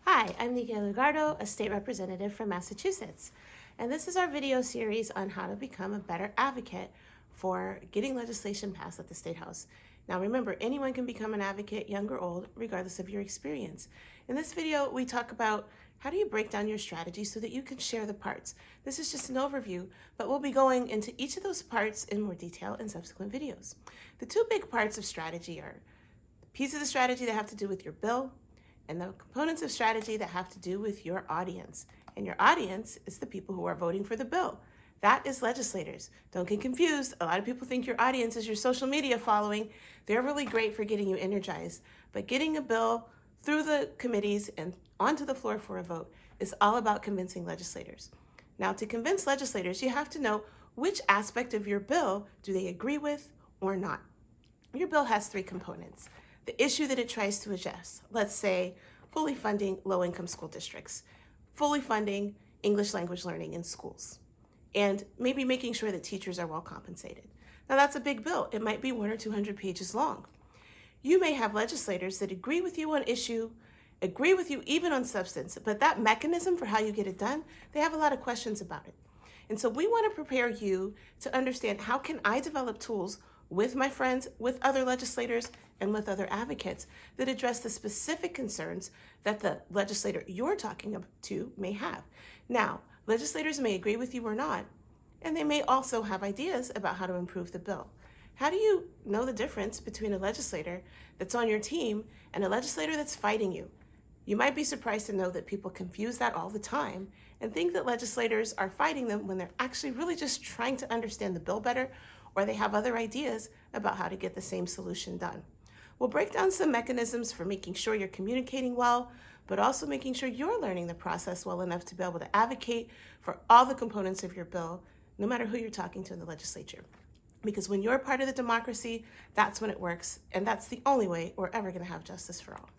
Hi, I'm Nika Lugardo, a state representative from Massachusetts, and this is our video series on how to become a better advocate for getting legislation passed at the State House. Now remember, anyone can become an advocate, young or old, regardless of your experience. In this video, we talk about how do you break down your strategy so that you can share the parts. This is just an overview, but we'll be going into each of those parts in more detail in subsequent videos. The two big parts of strategy are pieces of strategy that have to do with your bill and the components of strategy that have to do with your audience. And your audience is the people who are voting for the bill. That is legislators. Don't get confused. A lot of people think your audience is your social media following. They're really great for getting you energized. But getting a bill through the committees and onto the floor for a vote is all about convincing legislators. Now, to convince legislators, you have to know which aspect of your bill do they agree with or not. Your bill has three components. The issue that it tries to address, let's say fully funding low-income school districts, fully funding English language learning in schools, and maybe making sure that teachers are well compensated. Now that's a big bill. It might be 100 or 200 pages long. You may have legislators that agree with you on issue, agree with you even on substance, but that mechanism for how you get it done, they have a lot of questions about it. And so we want to prepare you to understand how can I develop tools with my friends, with other legislators, and with other advocates that address the specific concerns that the legislator you're talking to may have. Now, legislators may agree with you or not, and they may also have ideas about how to improve the bill. How do you know the difference between a legislator that's on your team and a legislator that's fighting you? You might be surprised to know that people confuse that all the time and think that legislators are fighting them when they're actually really just trying to understand the bill better, or they have other ideas about how to get the same solution done. We'll break down some mechanisms for making sure you're communicating well, but also making sure you're learning the process well enough to be able to advocate for all the components of your bill, no matter who you're talking to in the legislature. Because when you're part of the democracy, that's when it works, and that's the only way we're ever going to have justice for all.